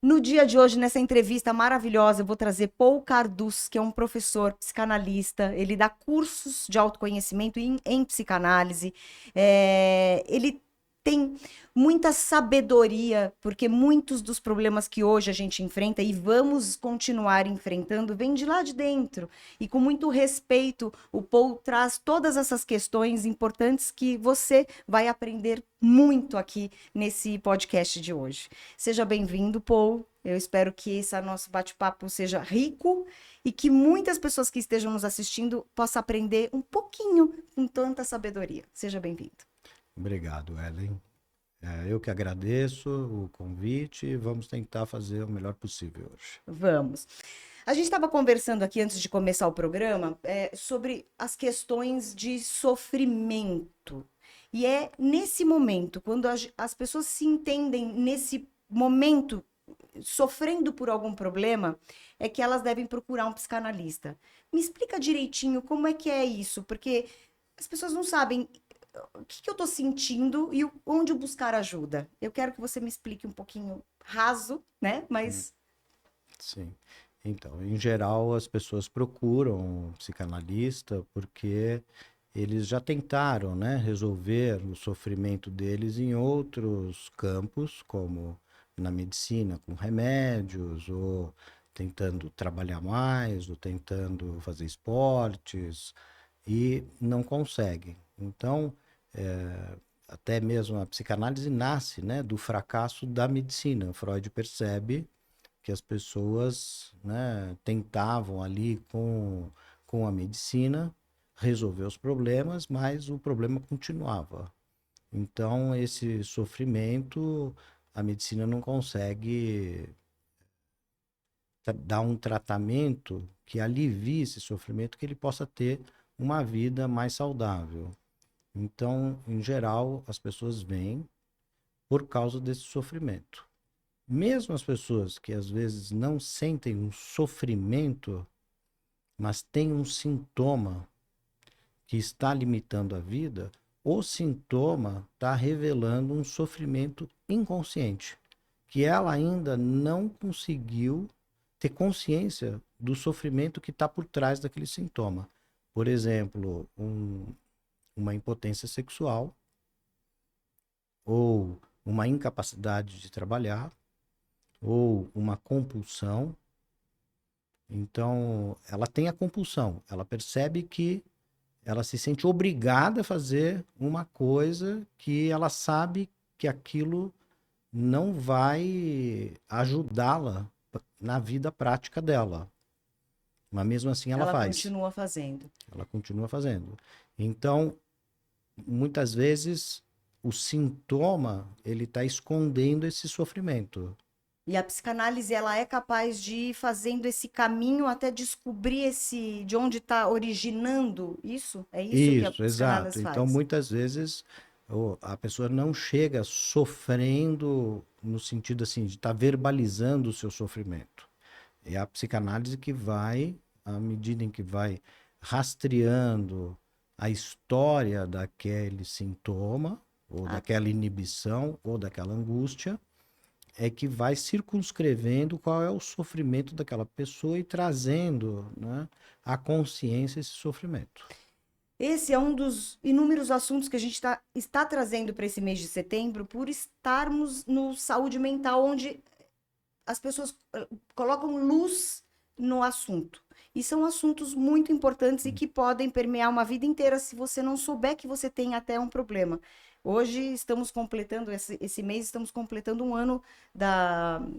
No dia de hoje, nessa entrevista maravilhosa, eu vou trazer Paul Cardus, que é um professor psicanalista. Ele dá cursos de autoconhecimento em psicanálise. Ele tem muita sabedoria, porque muitos dos problemas que hoje a gente enfrenta e vamos continuar enfrentando vêm de lá de dentro. E com muito respeito, o Paul traz todas essas questões importantes que você vai aprender muito aqui nesse podcast de hoje. Seja bem-vindo, Paul. Eu espero que esse nosso bate-papo seja rico e que muitas pessoas que estejam nos assistindo possam aprender um pouquinho com tanta sabedoria. Seja bem-vindo. Obrigado, Ellen. Eu que agradeço o convite e vamos tentar fazer o melhor possível hoje. Vamos. A gente estava conversando aqui antes de começar o programa sobre as questões de sofrimento. E é nesse momento, quando as pessoas se entendem nesse momento sofrendo por algum problema, é que elas devem procurar um psicanalista. Me explica direitinho como é que é isso, porque as pessoas não sabem o que eu estou sentindo e onde buscar ajuda. Eu quero que você me explique um pouquinho raso, né? Mas Sim. Então, em geral, as pessoas procuram um psicanalista porque eles já tentaram, né, resolver o sofrimento deles em outros campos, como na medicina, com remédios, ou tentando trabalhar mais, ou tentando fazer esportes, e não conseguem. Então, até mesmo a psicanálise nasce, né, do fracasso da medicina. Freud percebe que as pessoas, né, tentavam ali com a medicina resolver os problemas, mas o problema continuava. Então, esse sofrimento, a medicina não consegue dar um tratamento que alivie esse sofrimento, que ele possa ter uma vida mais saudável. Então, em geral, as pessoas vêm por causa desse sofrimento. Mesmo as pessoas que às vezes não sentem um sofrimento, mas têm um sintoma que está limitando a vida, o sintoma está revelando um sofrimento inconsciente, que ela ainda não conseguiu ter consciência do sofrimento que está por trás daquele sintoma. Por exemplo, uma impotência sexual ou uma incapacidade de trabalhar, ou uma compulsão. Então, ela tem a compulsão, ela percebe que ela se sente obrigada a fazer uma coisa que ela sabe que aquilo não vai ajudá-la na vida prática dela. Mas mesmo assim ela ela faz, continua fazendo. ela continua fazendo. Então, muitas vezes o sintoma ele está escondendo esse sofrimento. E a psicanálise ela é capaz de ir fazendo esse caminho até descobrir esse de onde está originando isso? É isso que a Isso, exato. psicanálise Então, faz? muitas vezes a pessoa não chega sofrendo no sentido assim de estar verbalizando o seu sofrimento. É a psicanálise que vai, à medida em que vai rastreando a história daquele sintoma, ou Ah, daquela inibição, ou daquela angústia, é que vai circunscrevendo qual é o sofrimento daquela pessoa e trazendo, né, à consciência esse sofrimento. esse é um dos inúmeros assuntos que a gente está trazendo para esse mês de setembro, por estarmos no saúde mental, onde as pessoas colocam luz no assunto. E são assuntos muito importantes e que podem permear uma vida inteira se você não souber que você tem até um problema. Hoje estamos completando, esse mês estamos completando um ano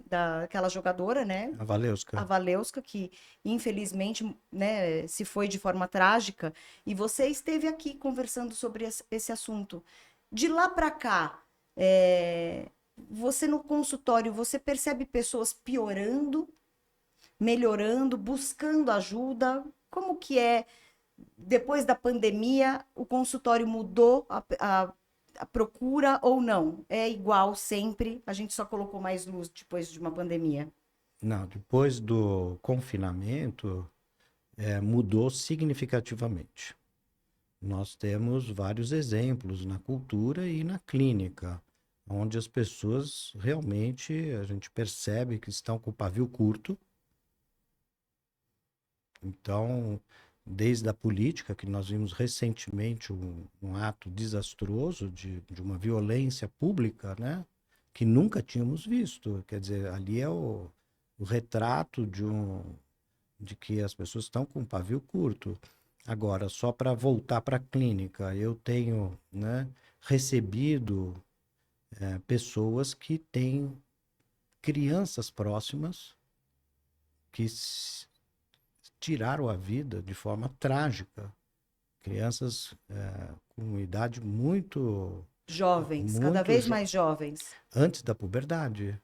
daquela jogadora, né? A A Valeuska. Valeuska, que infelizmente, né, se foi de forma trágica, e você esteve aqui conversando sobre esse assunto. De lá para cá, você no consultório, você percebe pessoas piorando, melhorando, buscando ajuda? Como que é, depois da pandemia, o consultório mudou a procura ou não? É igual sempre, a gente só colocou mais luz depois de uma pandemia. Não, depois do confinamento, mudou significativamente. Nós temos vários exemplos na cultura e na clínica. onde as pessoas realmente, a gente percebe que estão com o pavio curto. Então, desde a política, que nós vimos recentemente um ato desastroso de uma violência pública, né? Que nunca tínhamos visto. Quer dizer, ali é o retrato de que as pessoas estão com o pavio curto. Agora, só para voltar para a clínica, eu tenho, né, recebido pessoas que têm crianças próximas que tiraram a vida de forma trágica. Crianças com idade Jovens, cada muito vez mais jovens. antes da puberdade.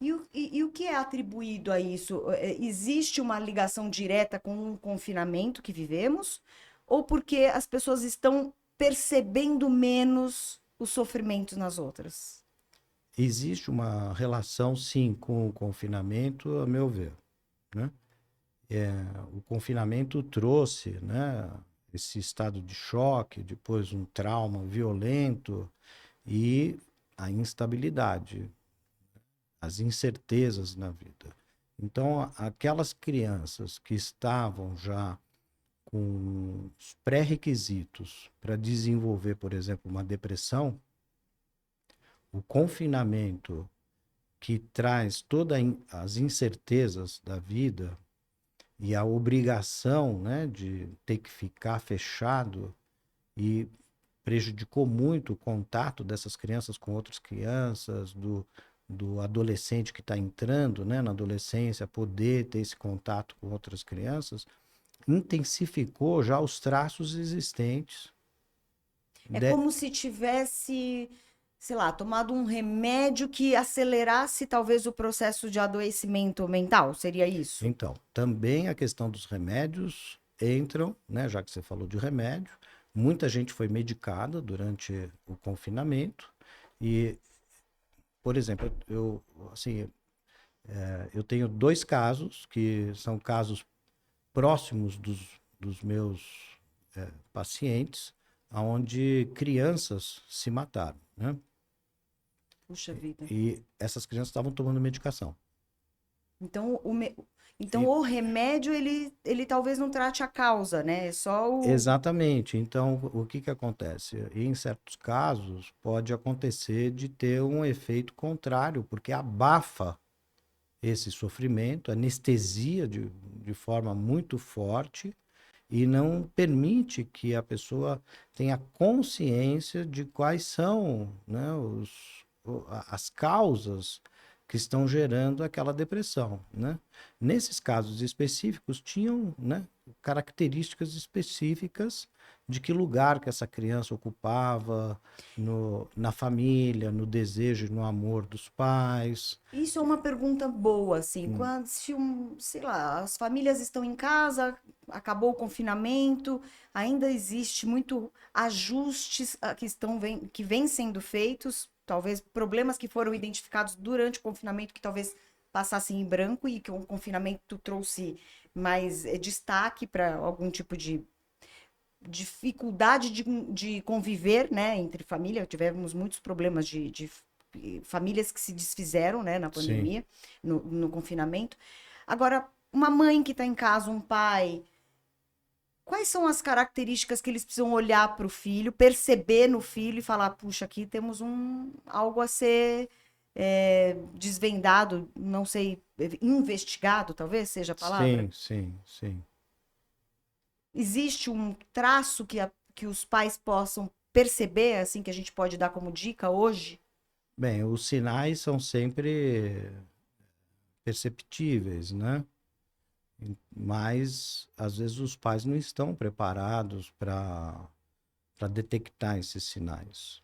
E o que é atribuído a isso? Existe uma ligação direta com o confinamento que vivemos? Ou porque as pessoas estão percebendo menos os sofrimentos nas outras? Existe uma relação, sim, com o confinamento, a meu ver, né? O confinamento trouxe, né, esse estado de choque, depois um trauma violento e a instabilidade, as incertezas na vida. Então, aquelas crianças que estavam já com os pré-requisitos para desenvolver, por exemplo, uma depressão, o confinamento que traz todas as incertezas da vida e a obrigação, né, de ter que ficar fechado e prejudicou muito o contato dessas crianças com outras crianças, do adolescente que está entrando, né, na adolescência, poder ter esse contato com outras crianças, intensificou já os traços existentes. É De... como se tivesse, sei lá, tomado um remédio que acelerasse talvez o processo de adoecimento mental, seria isso? Então, também a questão dos remédios entram, né, já que você falou de remédio, muita gente foi medicada durante o confinamento e, por exemplo, assim, eu tenho dois casos que são casos próximos dos meus pacientes, onde crianças se mataram, né? Puxa vida. E essas crianças estavam tomando medicação. Então, então E, o remédio, ele talvez não trate a causa, né? É só o. exatamente. Então, o que que acontece? Em certos casos, pode acontecer de ter um efeito contrário, porque abafa esse sofrimento, anestesia de forma muito forte e não permite que a pessoa tenha consciência de quais são, né, as causas que estão gerando aquela depressão, né? Nesses casos específicos tinham, né, características específicas de que lugar que essa criança ocupava na família, no desejo e no amor dos pais. Isso é uma pergunta boa, assim. Hum, Quando, se sei lá, as famílias estão em casa, acabou o confinamento, ainda existe muito ajustes que vêm sendo feitos, talvez problemas que foram identificados durante o confinamento que talvez passassem em branco e que o confinamento trouxe mais destaque para algum tipo de dificuldade de conviver, né, entre família. Tivemos muitos problemas de famílias que se desfizeram, né, na sim. pandemia, no confinamento. Agora, uma mãe que está em casa, um pai, quais são as características que eles precisam olhar para o filho, perceber no filho e falar, puxa, aqui temos algo a ser desvendado, não sei, investigado, talvez seja a palavra? Sim, sim, sim. Existe um traço que os pais possam perceber, assim, que a gente pode dar como dica hoje? Bem, os sinais são sempre perceptíveis, né? Mas às vezes os pais não estão preparados para detectar esses sinais,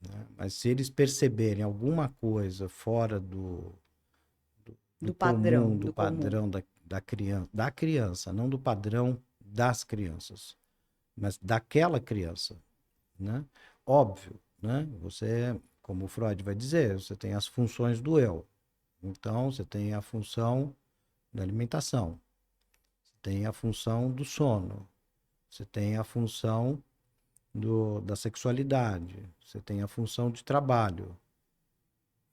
né? Mas se eles perceberem alguma coisa fora do comum, do Do comum. padrão da criança, não do padrão das crianças, mas daquela criança, né? Óbvio, né? Você, como o Freud vai dizer, você tem as funções do eu. Então, você tem a função da alimentação, você tem a função do sono, você tem a função, da sexualidade, você tem a função de trabalho.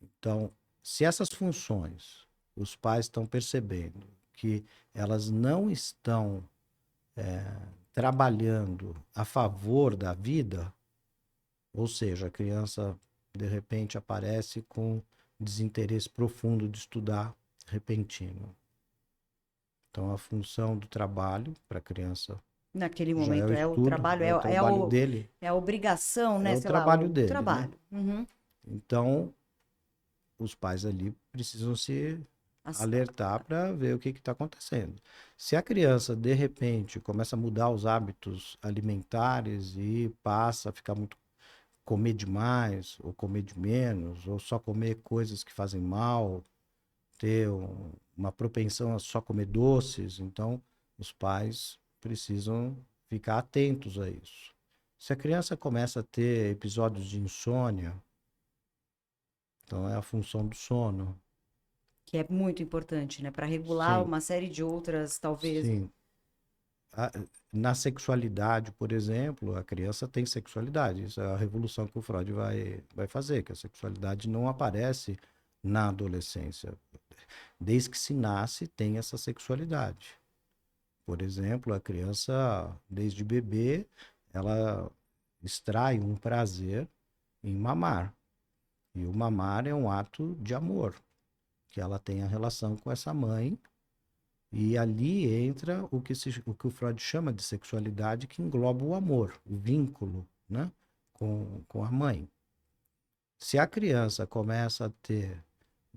Então, se essas funções os pais estão percebendo que elas não estão trabalhando a favor da vida, ou seja, a criança de repente aparece com desinteresse profundo de estudar repentino. Então, a função do trabalho para a criança Naquele já é o momento é o estudo, trabalho, é o trabalho dele, é a obrigação, é né? o Sei lá, trabalho o dele, né? trabalho. Uhum. Então, os pais ali precisam se As- alertar para ver o que está acontecendo. Se a criança, de repente, começa a mudar os hábitos alimentares e passa a ficar muito comer demais, ou comer de menos, ou só comer coisas que fazem mal, ter uma propensão a só comer doces, então os pais precisam ficar atentos a isso. Se a criança começa a ter episódios de insônia, então é a função do sono. que é muito importante, né? Para regular Sim, uma série de outras, talvez. sim. A- Na sexualidade, por exemplo, a criança tem sexualidade. Isso é a revolução que o Freud vai fazer, que a sexualidade não aparece na adolescência. Desde que se nasce, tem essa sexualidade. Por exemplo, a criança, desde bebê, ela extrai um prazer em mamar. E o mamar é um ato de amor, que ela tem a relação com essa mãe. E ali entra o que o Freud chama de sexualidade, que engloba o amor, o vínculo, né, com a mãe. Se a criança começa a ter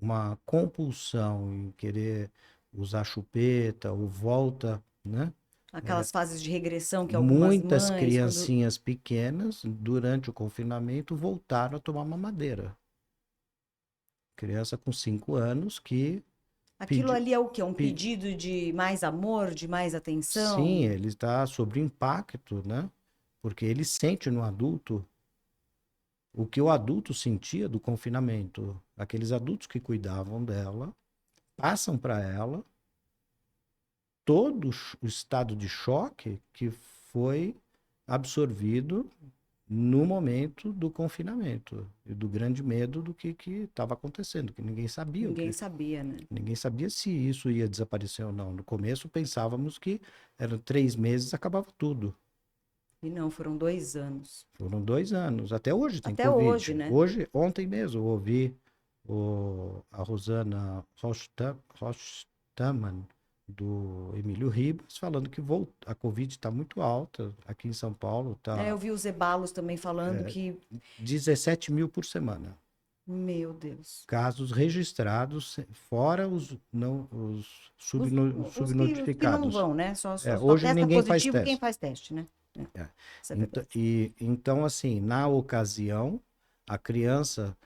uma compulsão em querer usar chupeta ou volta, né? Aquelas fases de regressão que algumas Muitas mães, quando criancinhas pequenas, durante o confinamento, voltaram a tomar mamadeira. Criança com 5 anos que aquilo pediu. ali é o quê? Um pedido de mais amor, de mais Sim, atenção? ele está sob impacto, né? Porque ele sente no adulto o que o adulto sentia do confinamento. Aqueles adultos que cuidavam dela passam para ela todo o estado de choque que foi absorvido no momento do confinamento e do grande medo do que estava acontecendo, que ninguém sabia Ninguém sabia, né? ninguém sabia se isso ia desaparecer ou não. No começo pensávamos que eram 3 meses, acabava tudo. E não, foram 2 anos. Foram 2 anos. Até hoje tem Até hoje, Covid. né? Hoje, ontem mesmo, eu ouvi a Rosana Rostaman, do Emílio Ribas, falando que a Covid está muito alta aqui em São Paulo. É, Está eu vi os Ebalos também falando que, 17 mil por semana. meu Deus. Casos registrados, fora os, não, os Os, os que não subnotificados. vão, né? Só Hoje testa ninguém faz positivo quem teste. faz teste, né? É. Isso é verdade. Então, assim, na ocasião, a criança,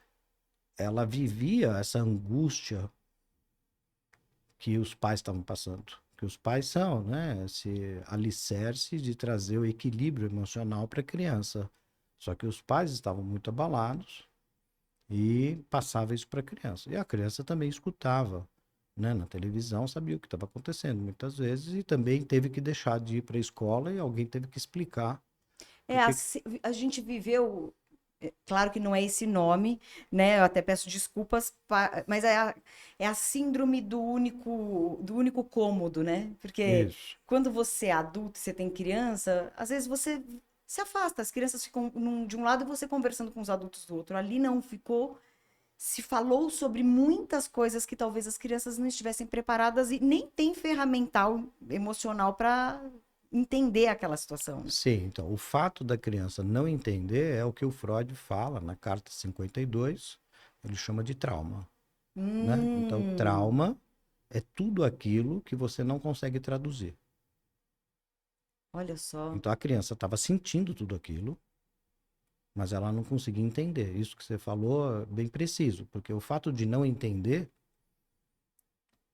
ela vivia essa angústia que os pais estavam passando. Que os pais são, né, esse alicerce de trazer o equilíbrio emocional para a criança. Só que os pais estavam muito abalados e passava isso para a criança. E a criança também escutava, né, na televisão, sabia o que estava acontecendo muitas vezes e também teve que deixar de ir para a escola e alguém teve que explicar o É, que. a gente viveu, claro que não é esse nome, né? Eu até peço desculpas, mas é a síndrome do único cômodo, né? Porque Isso. quando você é adulto, você tem criança, às vezes você se afasta, as crianças ficam de um lado e você conversando com os adultos do outro. Ali não ficou, se falou sobre muitas coisas que talvez as crianças não estivessem preparadas e nem tem ferramental emocional para entender aquela situação, né? Sim, então, o fato da criança não entender é o que o Freud fala na carta 52, ele chama de trauma, né? Então, Hum. trauma é tudo aquilo que você não consegue traduzir. Olha só. Então, a criança estava sentindo tudo aquilo, mas ela não conseguia entender. Isso que você falou é bem preciso, porque o fato de não entender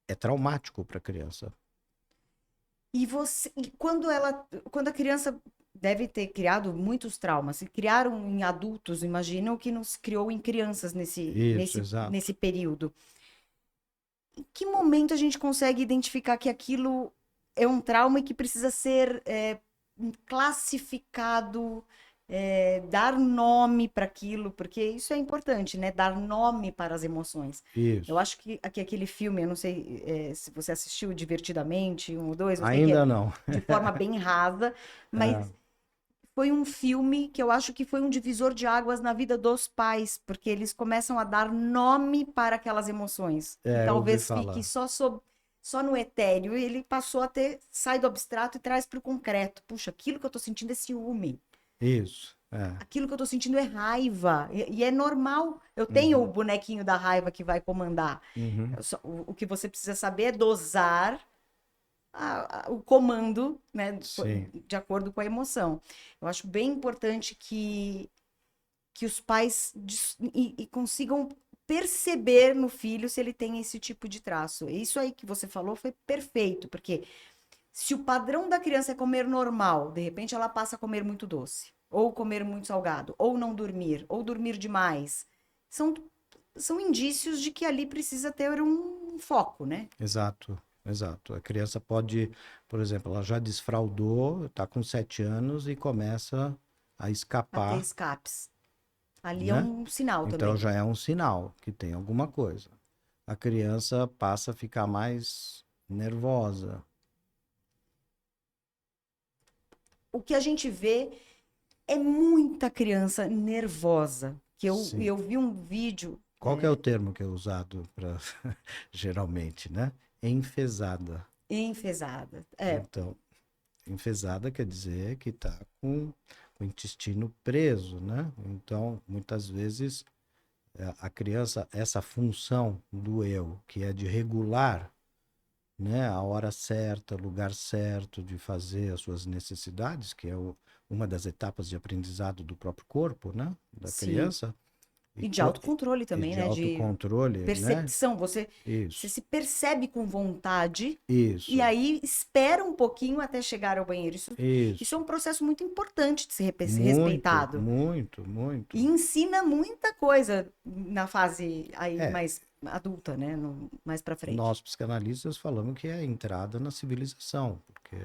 é traumático para a criança. E quando a criança deve ter criado muitos traumas, se criaram em adultos, imagina o que nos criou em crianças Isso, exato. nesse período. Em que momento a gente consegue identificar que aquilo é um trauma e que precisa ser classificado dar nome para aquilo, porque isso é importante, né? Dar nome para as emoções. Isso. Eu acho que aquele filme, eu não sei se você assistiu Divertidamente, um ou dois, eu sei que é Ainda não. de forma bem rasa, É, mas foi um filme que eu acho que foi um divisor de águas na vida dos pais, porque eles começam a dar nome para aquelas emoções, que eu ouvi talvez fique falar. só no etéreo, e ele passou a ter, sai do abstrato e traz para o concreto. Puxa, aquilo que eu tô sentindo é ciúme. Isso. É. Aquilo que eu tô sentindo é raiva. E é normal. Eu tenho o Uhum, bonequinho da raiva que vai comandar. uhum. O que você precisa saber é dosar o comando, né, Sim, de acordo com a emoção. Eu acho bem importante que os pais e consigam perceber no filho se ele tem esse tipo de traço. Isso aí que você falou foi perfeito, porque se o padrão da criança é comer normal, de repente ela passa a comer muito doce, ou comer muito salgado, ou não dormir, ou dormir demais. São, são indícios de que ali precisa ter um foco, né? exato, exato. A criança pode, por exemplo, ela já desfraldou, está com 7 anos e começa a A ter escapar, escapes. Ali é né? um sinal Então também. já é um sinal que tem alguma coisa. A criança passa a ficar mais nervosa. O que a gente vê é muita criança nervosa. Sim. Eu vi um vídeo Qual que é o termo que é usado para geralmente, né? Enfesada. enfesada. Então, enfesada quer dizer que está com o intestino preso, né? Então, muitas vezes a criança, essa função do eu, que é de regular, né, a hora certa, o lugar certo de fazer as suas necessidades, que é uma das etapas de aprendizado do próprio corpo, né, da Sim. criança, e, E de autocontrole e também, de né? De autocontrole, né? percepção. Você Isso, se percebe com vontade e isso, aí espera um pouquinho até chegar ao banheiro. Isso é isso. um processo muito importante de ser Muito, respeitado. muito, muito. E ensina muita coisa na fase aí É, mais adulta, né? Mais pra frente. nós psicanalistas falamos que é a entrada na civilização, porque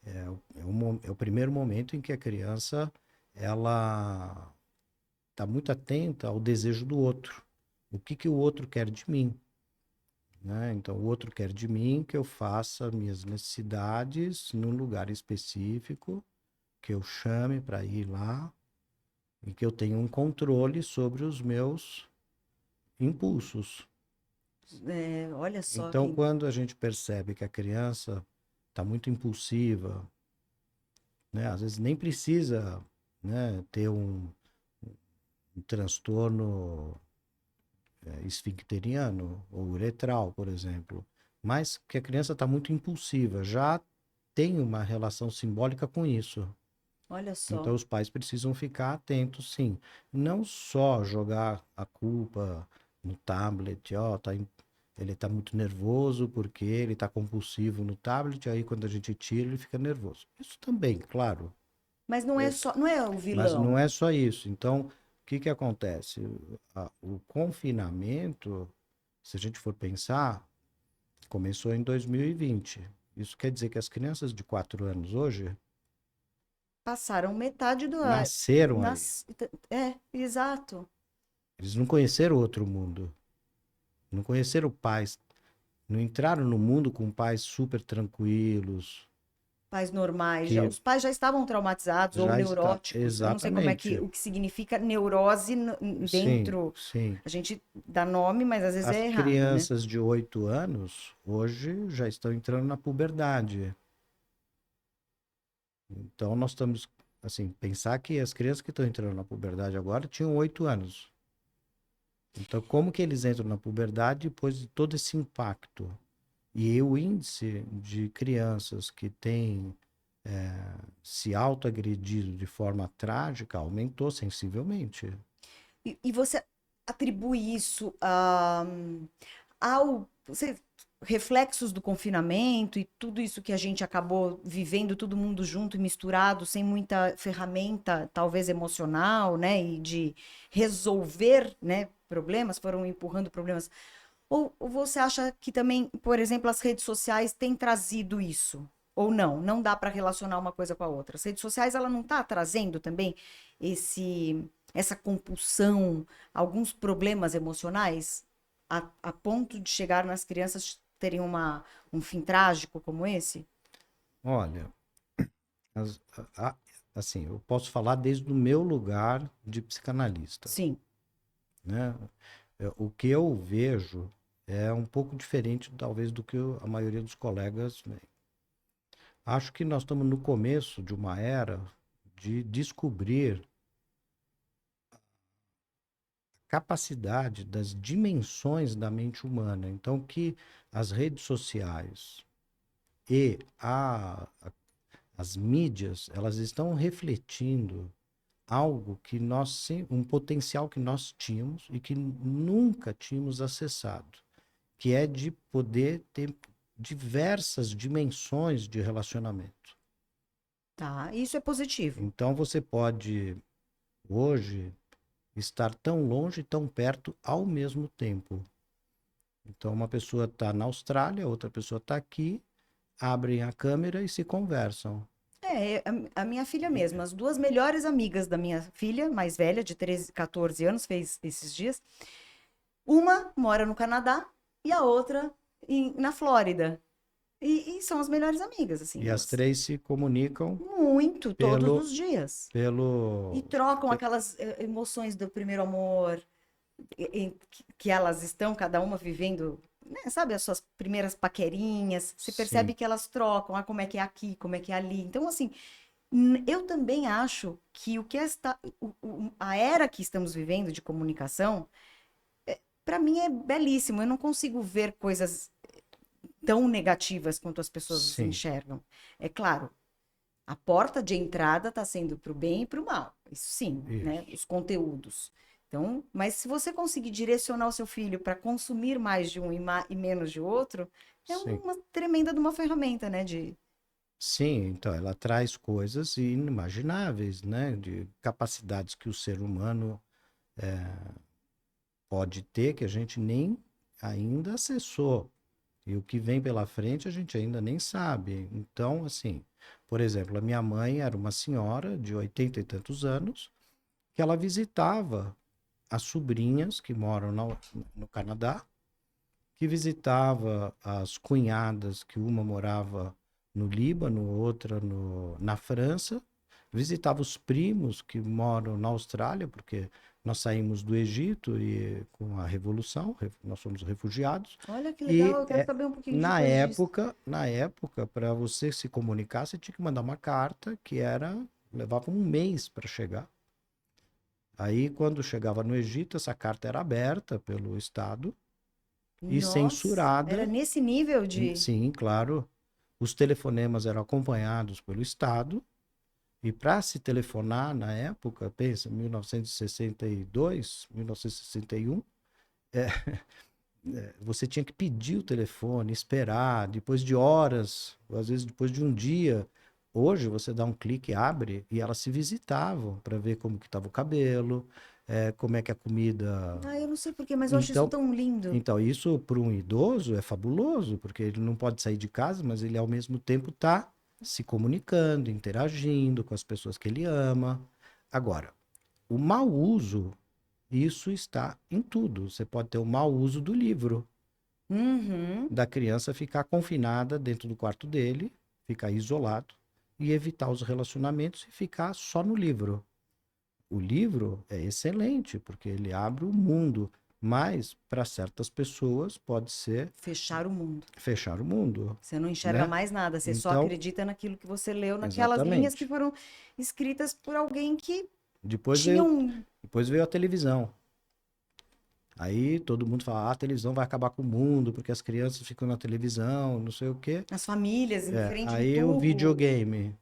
é o primeiro momento em que a criança ela está muito atenta ao desejo do outro. O que que o outro quer de mim, né? Então, o outro quer de mim que eu faça minhas necessidades num lugar específico, que eu chame para ir lá e que eu tenha um controle sobre os meus impulsos. Olha só Então, que quando a gente percebe que a criança está muito impulsiva, né? Às vezes nem precisa, né, ter um transtorno esfincteriano ou uretral, por exemplo, mas que a criança está muito impulsiva, já tem uma relação simbólica com isso. olha só. Então os pais precisam ficar atentos, sim. Não só jogar a culpa no tablet, ó, ele está muito nervoso porque ele está compulsivo no tablet, aí quando a gente tira ele fica nervoso. Isso também, claro, Mas não é só, não é o mas não vilão. é só isso. Então, o que que acontece? O confinamento, se a gente for pensar, começou em 2020. Isso quer dizer que as crianças de 4 anos hoje Passaram metade do ar. nasceram aí. Exato. Eles não conheceram outro mundo. Não conheceram pais. Não entraram no mundo com pais super tranquilos, Pais normais. que Os pais já estavam traumatizados ou já está. neuróticos. Eu não sei como é que Exatamente. o que significa neurose Sim, dentro. sim. A gente dá nome, mas às vezes As é errado, né? crianças de 8 anos hoje já estão entrando na puberdade. Então, nós estamos, assim, pensar que as crianças que estão entrando na puberdade agora tinham 8 anos. Então, como que eles entram na puberdade depois de todo esse impacto? E o índice de crianças que têm se autoagredido de forma trágica aumentou sensivelmente. E você atribui isso você, reflexos do confinamento e tudo isso que a gente acabou vivendo, todo mundo junto e misturado, sem muita ferramenta, talvez emocional, né? E de resolver, né, problemas, foram empurrando problemas. Ou você acha que também, por exemplo, as redes sociais têm trazido isso? Ou não? Não dá para relacionar uma coisa com a outra. As redes sociais, ela não está trazendo também essa compulsão, alguns problemas emocionais, a ponto de chegar nas crianças terem um fim trágico como esse? Olha, as- a- assim, eu posso falar desde o meu lugar de psicanalista, Sim. né? O que eu vejo é um pouco diferente, talvez, do que a maioria dos colegas vê. Acho que nós estamos no começo de uma era de descobrir capacidade das dimensões da mente humana. Então, que as redes sociais e as mídias, elas estão refletindo algo que um potencial que nós tínhamos e que nunca tínhamos acessado, que é de poder ter diversas dimensões de relacionamento. Tá, isso é positivo. Então, você pode hoje estar tão longe e tão perto ao mesmo tempo. Então, uma pessoa está na Austrália, outra pessoa está aqui, abrem a câmera e se conversam. A minha filha mesmo, as duas melhores amigas da minha filha, mais velha, de 13, 14 anos, fez esses dias. Uma mora no Canadá e a outra na Flórida. E são as melhores amigas, assim, E as elas. três se comunicam Muito, todos pelo, os dias. E pelo, trocam aquelas emoções do primeiro amor, que elas estão, cada uma vivendo, né, sabe, as suas primeiras paquerinhas. Você percebe sim, que elas trocam, como é que é aqui, como é que é ali. Então, assim, eu também acho que a era que estamos vivendo de comunicação, para mim é belíssimo. Eu não consigo ver coisas tão negativas quanto as pessoas sim, enxergam. É claro, a porta de entrada está sendo para o bem e para o mal. Isso sim, né? isso, Os conteúdos. Então, mas se você conseguir direcionar o seu filho para consumir mais de um e menos de outro, é sim. uma tremenda de uma ferramenta, né? Sim, então ela traz coisas inimagináveis, né? De capacidades que o ser humano pode ter que a gente nem ainda acessou. E o que vem pela frente a gente ainda nem sabe. Então, assim, por exemplo, a minha mãe era uma senhora de 80 e tantos anos que ela visitava as sobrinhas que moram no Canadá, que visitava as cunhadas, que uma morava no Líbano, outra na França, visitava os primos que moram na Austrália, porque nós saímos do Egito e com a Revolução, nós somos refugiados, Olha que legal, e eu quero saber um pouquinho na depois disso. época, na época, para você se comunicar, você tinha que mandar uma carta que levava um mês para chegar. Aí, quando chegava no Egito, essa carta era aberta pelo Estado e Nossa, era censurada. nesse nível de. Sim, claro. Os telefonemas eram acompanhados pelo Estado. E para se telefonar na época, pensa, 1962, 1961, é, você tinha que pedir o telefone, esperar, depois de horas, ou às vezes depois de um dia. Hoje você dá um clique, abre e elas se visitavam para ver como que estava o cabelo, como é que a comida. Ah, eu não sei por quê, mas eu acho isso Então, tão lindo. então isso para um idoso é fabuloso, porque ele não pode sair de casa, mas ele ao mesmo tempo está se comunicando, interagindo com as pessoas que ele ama. Agora, o mau uso, isso está em tudo. Você pode ter o mau uso do livro, Uhum. da criança ficar confinada dentro do quarto dele, ficar isolado e evitar os relacionamentos e ficar só no livro. O livro é excelente, porque ele abre o mundo, mas para certas pessoas pode ser Fechar o mundo. fechar o mundo, Você não enxerga né? mais nada, você só Então, acredita naquilo que você leu, naquelas linhas que exatamente. foram escritas por alguém que Depois tinha veio, um. depois veio a televisão. Aí todo mundo fala, ah, a televisão vai acabar com o mundo, porque as crianças ficam na televisão, não sei o quê. As famílias em frente do Aí o tubo. videogame.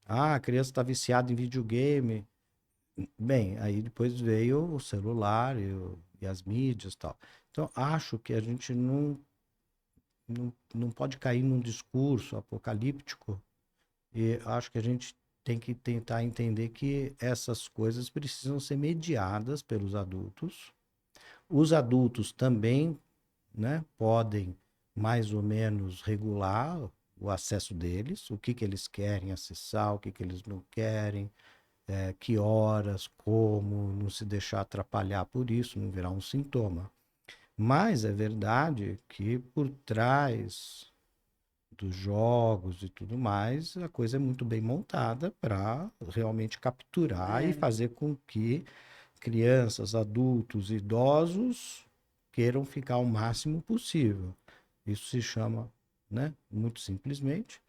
Ah, a criança está viciada em videogame. Bem, aí depois veio o celular e as mídias e tal. Então, acho que a gente não pode cair num discurso apocalíptico e acho que a gente tem que tentar entender que essas coisas precisam ser mediadas pelos adultos. Os adultos também, né, podem mais ou menos regular o acesso deles, o que que eles querem acessar, o que que eles não querem, que horas, como, não se deixar atrapalhar por isso, não virar um sintoma. Mas é verdade que por trás dos jogos e tudo mais, a coisa é muito bem montada para realmente capturar e É, fazer com que crianças, adultos, idosos queiram ficar o máximo possível. Isso se chama, né, muito simplesmente,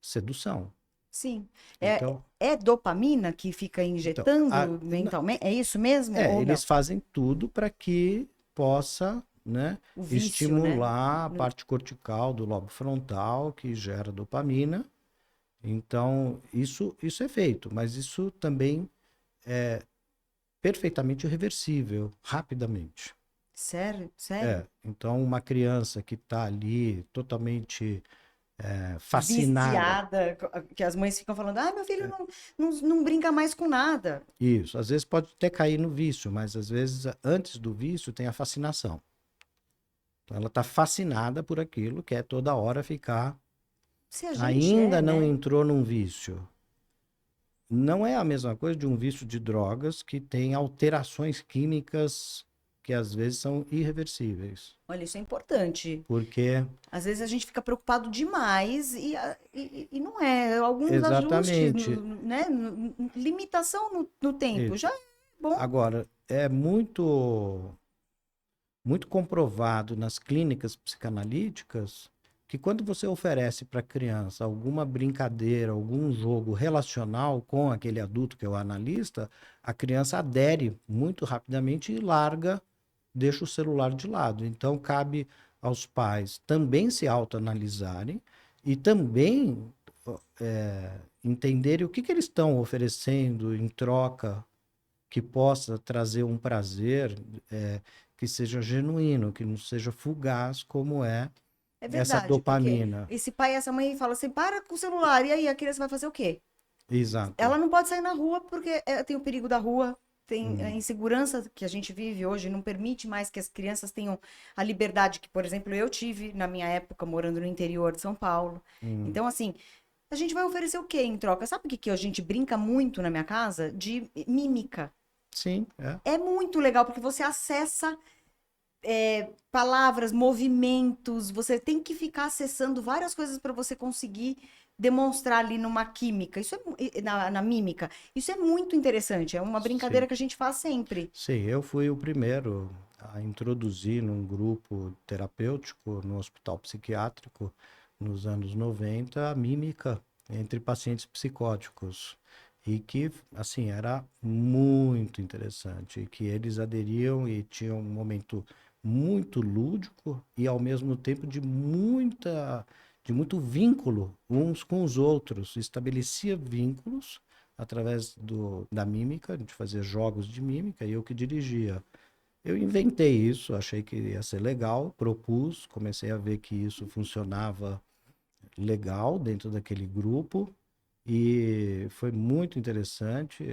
sedução. sim. É, Então, é dopamina que fica então injetando mentalmente? É isso mesmo ou não? eles fazem tudo para que possa, né, O vício, né? estimular a parte cortical do lobo frontal, que gera dopamina. Então, isso é feito, mas isso também é perfeitamente reversível, rapidamente. Sério? Sério? Então, uma criança que está ali totalmente fascinada, Viciada, que as mães ficam falando, meu filho não brinca mais com nada. isso, às vezes pode até cair no vício, mas às vezes antes do vício tem a fascinação. Então, ela está fascinada por aquilo, quer toda hora ficar. Se a gente Ainda é, não né? entrou num vício. Não é a mesma coisa de um vício de drogas que tem alterações químicas que às vezes são irreversíveis. Olha, isso é importante. Porque, Às vezes a gente fica preocupado demais e não é. Alguns ajustes, exatamente, né? Limitação no tempo. Já isso. é bom. Agora, é muito comprovado nas clínicas psicanalíticas que quando você oferece para a criança alguma brincadeira, algum jogo relacional com aquele adulto que é o analista, a criança adere muito rapidamente e larga, deixa o celular de lado. Então, cabe aos pais também se autoanalisarem e também entenderem o que eles estão oferecendo em troca que possa trazer um prazer que seja genuíno, que não seja fugaz, como é É essa verdade, porque dopamina. esse pai e essa mãe falam assim: para com o celular. E aí a criança vai fazer o quê? Exato. Ela não pode sair na rua porque tem o perigo da rua, tem a Hum, insegurança que a gente vive hoje, não permite mais que as crianças tenham a liberdade que, por exemplo, eu tive na minha época morando no interior de São Paulo. hum. Então, assim, a gente vai oferecer o quê em troca? Sabe o que a gente brinca muito na minha casa? De mímica. Sim, é. É muito legal porque você acessa palavras, movimentos, você tem que ficar acessando várias coisas para você conseguir demonstrar ali numa química, na mímica. Isso é muito interessante, é uma brincadeira Sim. que a gente faz sempre. Sim, eu fui o primeiro a introduzir num grupo terapêutico no hospital psiquiátrico nos anos 90 a mímica entre pacientes psicóticos. E que, assim, era muito interessante, e que eles aderiam e tinham um momento muito lúdico e ao mesmo tempo de muito vínculo uns com os outros, estabelecia vínculos através da mímica, a gente fazia jogos de mímica e eu que dirigia. Eu inventei isso, achei que ia ser legal, propus, comecei a ver que isso funcionava legal dentro daquele grupo e foi muito interessante.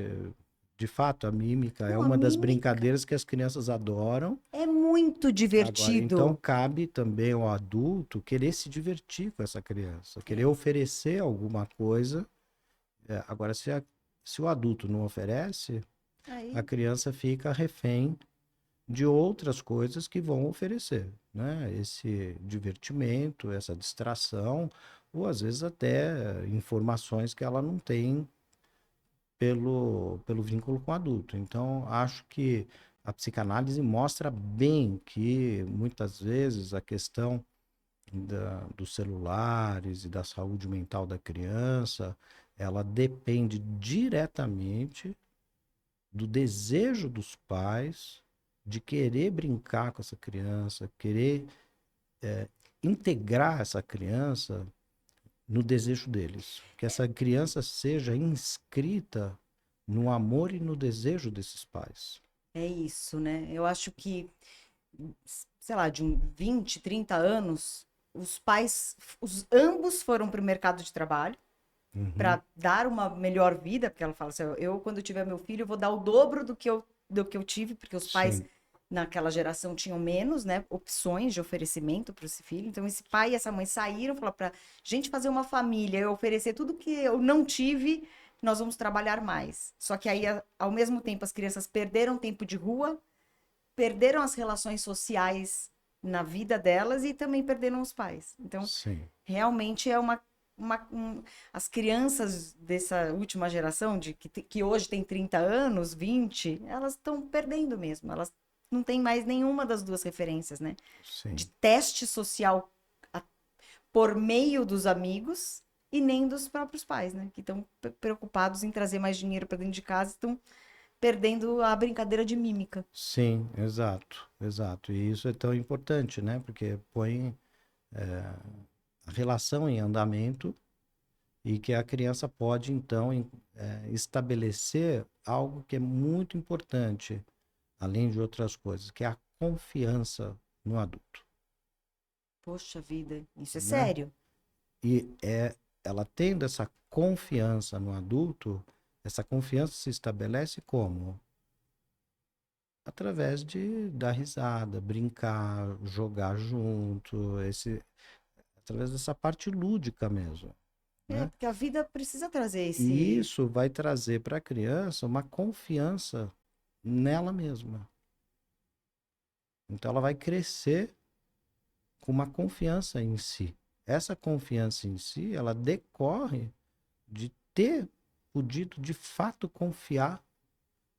De fato, a mímica é Não, a uma das mímica brincadeiras que as crianças adoram. é muito Agora, então divertido. cabe também ao adulto querer se divertir com essa criança, querer oferecer alguma coisa. Agora, se o adulto não oferece, a Aí, criança fica refém de outras coisas que vão oferecer, né? Esse divertimento, essa distração, ou às vezes até informações que ela não tem pelo vínculo com o adulto. Então, acho que a psicanálise mostra bem que muitas vezes a questão dos celulares e da saúde mental da criança, ela depende diretamente do desejo dos pais de querer brincar com essa criança, querer integrar essa criança no desejo deles. Que essa criança seja inscrita no amor e no desejo desses pais. é isso, né? Eu acho que, sei lá, de 20, 30 anos, os pais, ambos foram para o mercado de trabalho Uhum. para dar uma melhor vida, porque ela fala assim, eu quando tiver meu filho, eu vou dar o dobro do que eu tive, porque os pais Sim, naquela geração tinham menos, né, opções de oferecimento para esse filho. Então esse pai e essa mãe saíram, falaram para gente fazer uma família, eu oferecer tudo que eu não tive, nós vamos trabalhar mais. Só que aí, ao mesmo tempo, as crianças perderam tempo de rua, perderam as relações sociais na vida delas e também perderam os pais. Então, Sim. realmente é as crianças dessa última geração, que hoje tem 30 anos, 20, elas estão perdendo mesmo. Elas não têm mais nenhuma das duas referências, né? De Sim. teste social a- por meio dos amigos e nem dos próprios pais, né? Que estão preocupados em trazer mais dinheiro para dentro de casa e estão perdendo a brincadeira de mímica. Sim, exato, exato. E isso é tão importante, né? Porque põe a relação em andamento e que a criança pode, então, estabelecer algo que é muito importante, além de outras coisas, que é a confiança no adulto, Poxa vida, isso é né? sério. Ela tendo essa confiança no adulto, essa confiança se estabelece como? Através de dar risada, brincar, jogar junto, através dessa parte lúdica mesmo, É, né? porque a vida precisa trazer E esse. isso vai trazer para a criança uma confiança nela mesma. Então ela vai crescer com uma confiança em si. Essa confiança em si, ela decorre de ter podido de fato confiar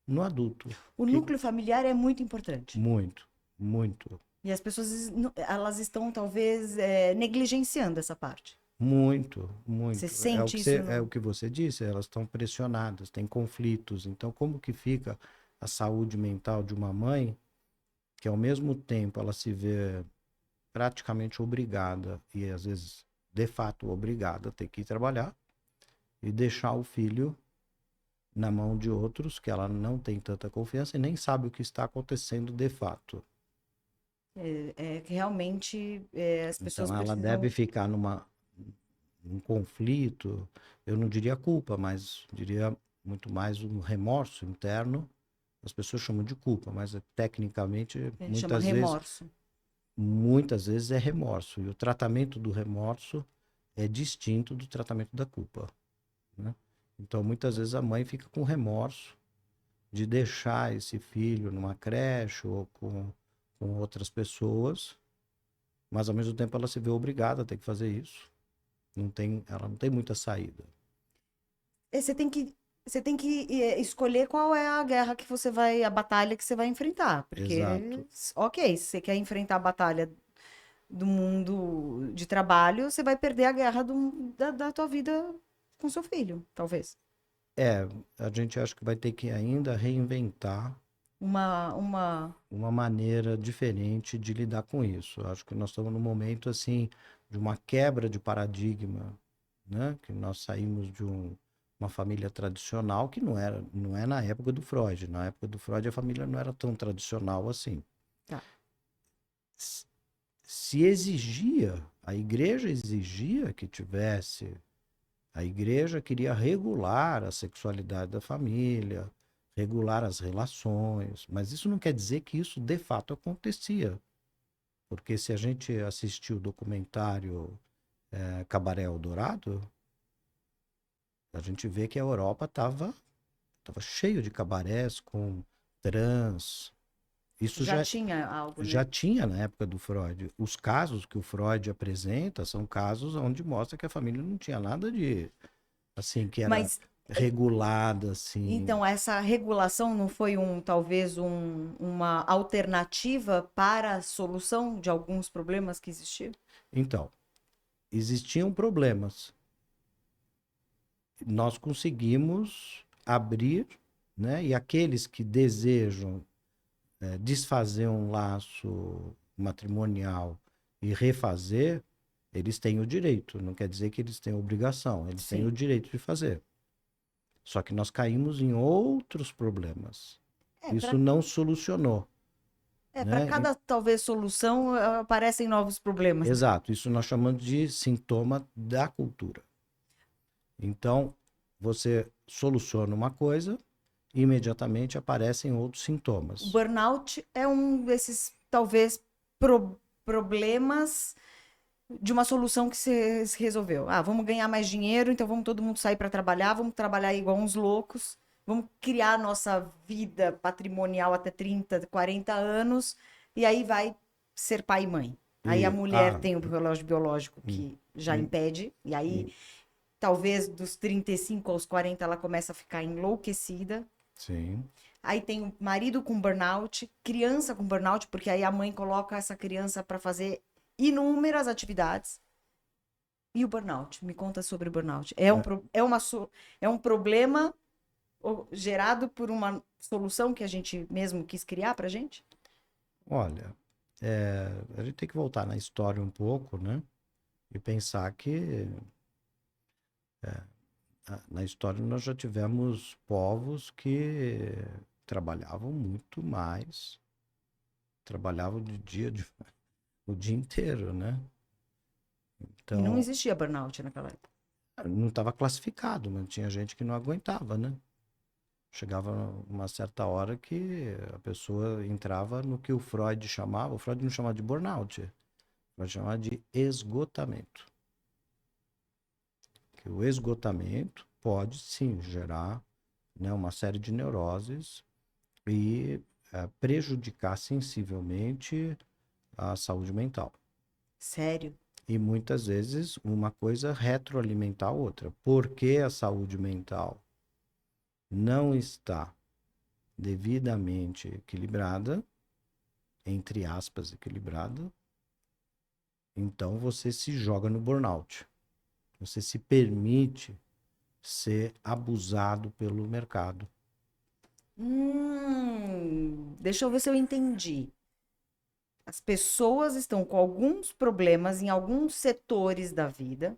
no adulto. O Que núcleo familiar é muito importante. muito, muito, E as pessoas, elas estão talvez negligenciando essa parte. muito, Você muito. sente isso É o no. que você disse, elas estão pressionadas, têm conflitos. Então, como que fica a saúde mental de uma mãe que ao mesmo tempo ela se vê praticamente obrigada e às vezes de fato obrigada a ter que ir trabalhar e deixar o filho na mão de outros que ela não tem tanta confiança e nem sabe o que está acontecendo de fato. Que realmente as pessoas Então ela deve precisam. ficar num conflito, eu não diria culpa, mas diria muito mais um remorso interno. As pessoas chamam de culpa, mas tecnicamente Chama remorso. muitas vezes é remorso. E o tratamento do remorso é distinto do tratamento da culpa, né? Então muitas vezes a mãe fica com remorso de deixar esse filho numa creche ou com outras pessoas, mas ao mesmo tempo ela se vê obrigada a ter que fazer isso. Ela não tem muita saída. Você tem que escolher qual é a guerra que você vai, a batalha que você vai enfrentar. Porque, Exato. ok, se você quer enfrentar a batalha do mundo de trabalho, você vai perder a guerra da tua vida com seu filho, talvez. É, a gente acha que vai ter que ainda reinventar Uma. uma maneira diferente de lidar com isso. Acho que nós estamos num momento assim de uma quebra de paradigma, né? Que nós saímos de uma família tradicional que não é na época do Freud. Na época do Freud a família não era tão tradicional assim. Tá. Se exigia, a igreja exigia que tivesse, a igreja queria regular a sexualidade da família, regular as relações, mas isso não quer dizer que isso de fato acontecia. Porque se a gente assistiu o documentário Cabaré Eldorado, a gente vê que a Europa tava cheio de cabarés com trans. Isso Já tinha algo, já né? tinha na época do Freud. Os casos que o Freud apresenta são casos onde mostra que a família não tinha nada de, assim, que era Mas regulada, assim. então essa regulação não foi talvez uma alternativa para a solução de alguns problemas que existiam? Então, existiam problemas. Nós conseguimos abrir, né? E aqueles que desejam desfazer um laço matrimonial e refazer, eles têm o direito. Não quer dizer que eles têm a obrigação, eles têm o Sim. direito de fazer. Só que nós caímos em outros problemas. É, Isso para não solucionou, para né? cada talvez solução aparecem novos problemas. Exato, isso nós chamamos de sintoma da cultura. Então, você soluciona uma coisa imediatamente aparecem outros O sintomas. burnout é um desses, talvez, problemas de uma solução que se resolveu. Ah, vamos ganhar mais dinheiro, então vamos todo mundo sair para trabalhar, vamos trabalhar igual uns loucos, vamos criar nossa vida patrimonial até 30, 40 anos, e aí vai ser pai e mãe. Aí a E, mulher ah, tem o relógio biológico hum, que já hum, impede, e aí hum, talvez dos 35 aos 40 ela começa a ficar enlouquecida. sim, Aí tem o marido com burnout, criança com burnout, porque aí a mãe coloca essa criança para fazer inúmeras atividades. E o burnout? Me conta sobre o burnout. é, É um problema gerado por uma solução que a gente mesmo quis criar pra gente? olha, a gente tem que voltar na história um pouco, né? E pensar que na história nós já tivemos povos que trabalhavam muito mais, trabalhavam o dia inteiro, né? E não Então, existia burnout naquela época. não estava classificado, mas tinha gente que não aguentava, né? Chegava uma certa hora que a pessoa entrava no que o Freud não chamava de burnout, vai chamar de esgotamento. Que o esgotamento pode sim gerar, né, uma série de neuroses e prejudicar sensivelmente a saúde mental. Sério? E muitas vezes uma coisa retroalimentar a outra. Porque a saúde mental não está devidamente equilibrada, entre aspas, equilibrada, então você se joga no burnout. Você se permite ser abusado pelo mercado. Deixa eu ver se eu entendi. As pessoas estão com alguns problemas em alguns setores da vida,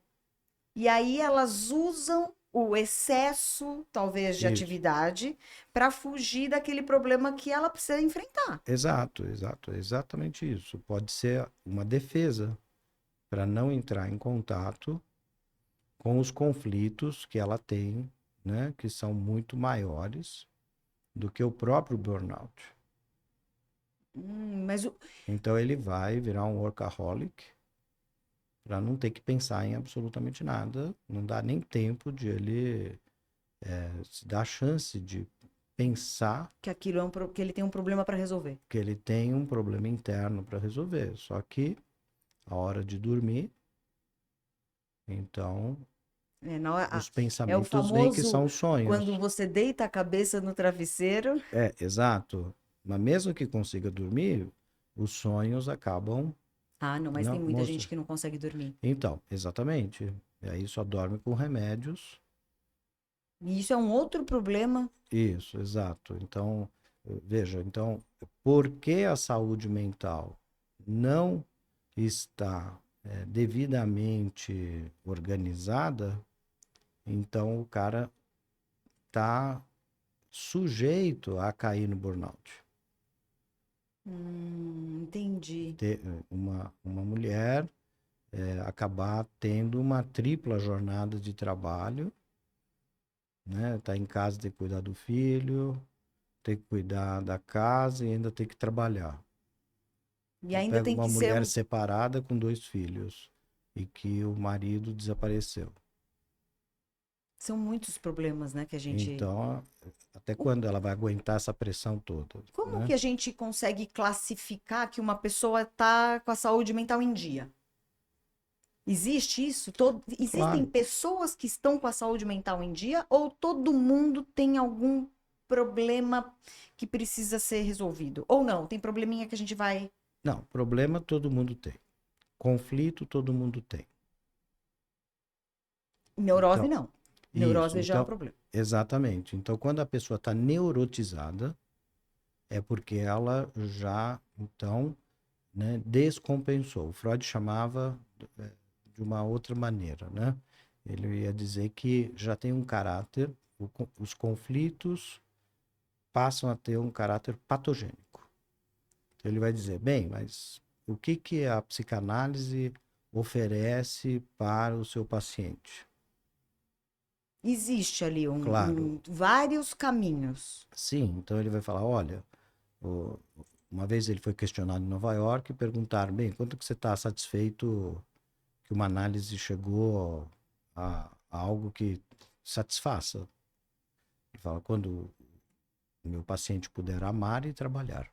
e aí elas usam o excesso, talvez, de Isso. atividade para fugir daquele problema que ela precisa enfrentar. Exato, exato, é exatamente isso. Pode ser uma defesa para não entrar em contato com os conflitos que ela tem, né, que são muito maiores do que o próprio burnout. Mas Então ele vai virar um workaholic para não ter que pensar em absolutamente nada, não dá nem tempo de ele se dar a chance de pensar que aquilo é que ele tem um problema para resolver. que ele tem um problema interno para resolver. Só que a hora de dormir, então os É o pensamentos vêm que famoso são os quando sonhos. você deita a cabeça no travesseiro. É, exato. Mas mesmo que consiga dormir, os sonhos acabam Ah, não, mas tem não muita gente mostra. que não consegue dormir. Então, exatamente. E aí só dorme com remédios. E isso é um outro problema. Isso, exato. Então, veja, então, por que a saúde mental não está devidamente organizada, então o cara está sujeito a cair no burnout. Entendi. Uma mulher acabar tendo uma tripla jornada de trabalho, né? Tá em casa, tem que cuidar do filho, tem que cuidar da casa e ainda tem que trabalhar. E Ou ainda pega tem uma que ser. mulher separada com 2 filhos e que o marido desapareceu. São muitos problemas, né, que a gente. Então, até O- quando ela vai aguentar essa pressão toda, Como né? que a gente consegue classificar que uma pessoa está com a saúde mental em dia? Existe isso? Existem Claro, pessoas que estão com a saúde mental em dia ou todo mundo tem algum problema que precisa ser resolvido? Ou não, tem probleminha que a gente vai. não, problema todo mundo tem. Conflito todo mundo tem. Neurose Então, não. isso, Neurose já é um então, problema. exatamente. Então, quando a pessoa está neurotizada, é porque ela já, então, né, descompensou. O Freud chamava de uma outra maneira, né? Ele ia dizer que já tem um caráter, os conflitos passam a ter um caráter patogênico. Ele vai dizer, bem, mas o que que a psicanálise oferece para o seu paciente? existe ali Claro, vários caminhos. sim. Então ele vai falar, olha, o- uma vez ele foi questionado em Nova York e perguntaram, bem, quanto que você está satisfeito que uma análise chegou a algo que satisfaça? Ele fala, quando o meu paciente puder amar e trabalhar.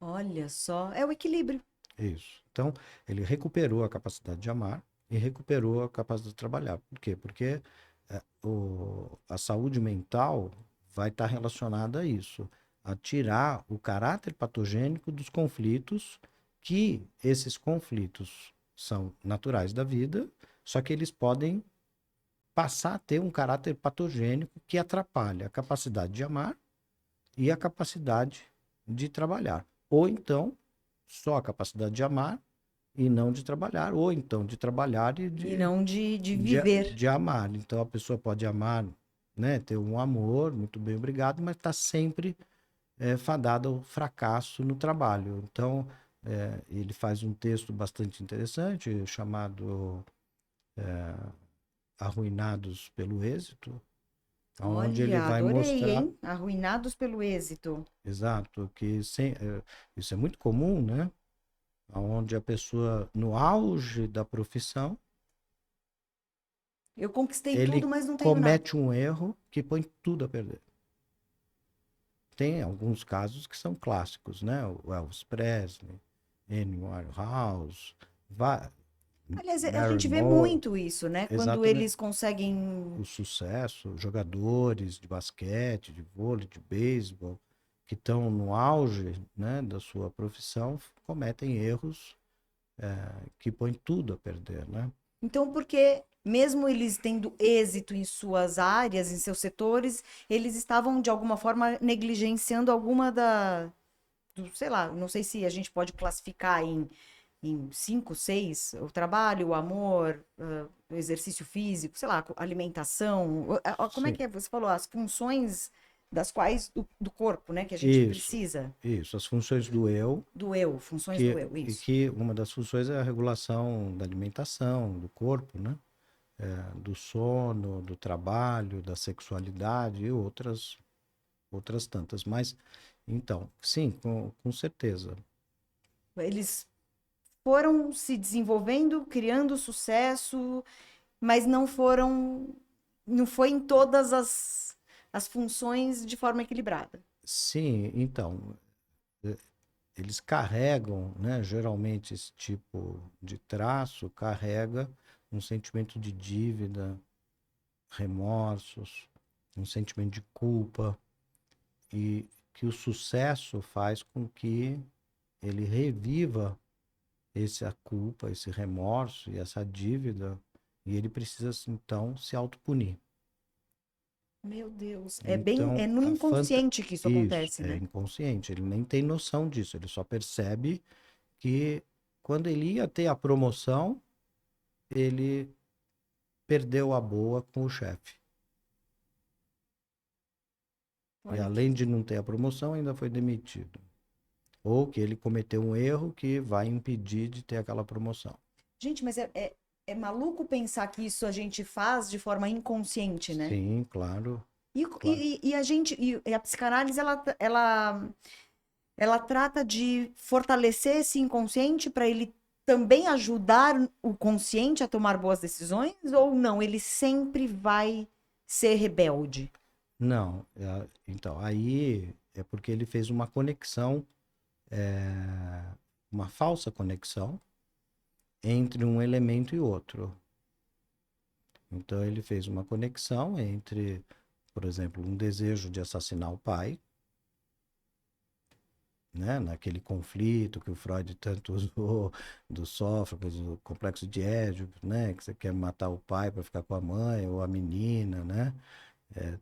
Olha só, é o equilíbrio. É isso. Então, ele recuperou a capacidade de amar e recuperou a capacidade de trabalhar. Por quê? Porque a saúde mental vai estar relacionada a isso, a tirar o caráter patogênico dos conflitos, que esses conflitos são naturais da vida, só que eles podem passar a ter um caráter patogênico que atrapalha a capacidade de amar e a capacidade de trabalhar. Ou então, só a capacidade de amar e não de trabalhar, ou então de trabalhar e E não de viver. de amar. Então a pessoa pode amar, né, ter um amor, muito bem, obrigado, mas está sempre fadada ao fracasso no trabalho. Então ele faz um texto bastante interessante chamado Arruinados pelo Êxito, onde ele Olha, vai adorei, mostrar, hein? Arruinados pelo êxito. exato, que isso é muito comum, né? Onde a pessoa, no auge da profissão, Eu conquistei tudo, ele mas não tenho nada. comete um erro que põe tudo a perder. Tem alguns casos que são clássicos, né? O Elvis Presley, Amy Winehouse, Aliás, a gente Marilyn vê Monroe, muito isso, né? Quando exatamente. eles conseguem. O sucesso, jogadores de basquete, de vôlei, de beisebol, que estão no auge, né, da sua profissão, cometem erros que põem tudo a perder, né? Então, porque mesmo eles tendo êxito em suas áreas, em seus setores, eles estavam de alguma forma negligenciando alguma sei lá, não sei se a gente pode classificar em cinco, seis, o trabalho, o amor, o exercício físico, sei lá, alimentação, como é Sim, que é? Você falou, as funções das quais do corpo, né, que a gente isso, precisa, isso. As funções do eu, do eu, funções do que, eu, e isso. que uma das funções é a regulação da alimentação, do corpo, né? Do sono, do trabalho, da sexualidade e outras tantas. Mas, então, sim, com certeza. Eles foram se desenvolvendo, criando sucesso, mas não foi em todas as funções de forma equilibrada. Sim, então, eh, eles carregam, né? Geralmente esse tipo de traço carrega um sentimento de dívida, remorsos, um sentimento de culpa, e que o sucesso faz com que ele reviva essa culpa, esse remorso e essa dívida, e ele precisa então se autopunir. Meu Deus, Então, é no inconsciente que isso isso acontece, é né? inconsciente, ele nem tem noção disso, ele só percebe que quando ele ia ter a promoção, ele perdeu a boa com o chefe. E Olha além que. de não ter a promoção, ainda foi demitido. Ou que ele cometeu um erro que vai impedir de ter aquela promoção. Gente, mas é maluco pensar que isso a gente faz de forma inconsciente, né? Sim, claro, E, claro. e a psicanálise, ela trata de fortalecer esse inconsciente para ele também ajudar o consciente a tomar boas decisões, ou não? Ele sempre vai ser rebelde. Não, então, aí é porque ele fez uma conexão, uma falsa conexão entre um elemento e outro. Então, ele fez uma conexão entre, por exemplo, um desejo de assassinar o pai, né, naquele conflito que o Freud tanto usou do Sófocles, do complexo de Édipo, né, que você quer matar o pai para ficar com a mãe ou a menina, né?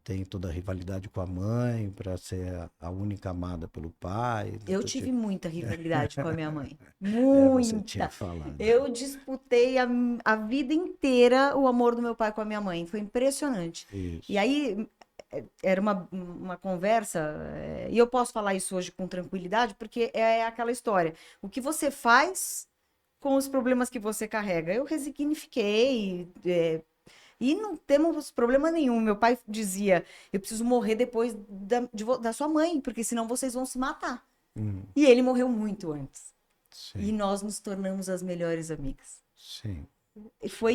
Tem toda a rivalidade com a mãe para ser a única amada pelo pai. Eu tive muita rivalidade com a minha mãe. Você tinha Muita. falado. Eu disputei a vida inteira o amor do meu pai com a minha mãe. Foi impressionante. E Isso. aí, era uma conversa, e eu posso falar isso hoje com tranquilidade, porque é aquela história. O que você faz com os problemas que você carrega? Eu resignifiquei, E não temos problema nenhum. Meu pai dizia, eu preciso morrer depois da sua mãe, porque senão vocês vão se matar. Hum, E ele morreu muito antes. E sim, nós nos tornamos as melhores amigas. sim, E sim.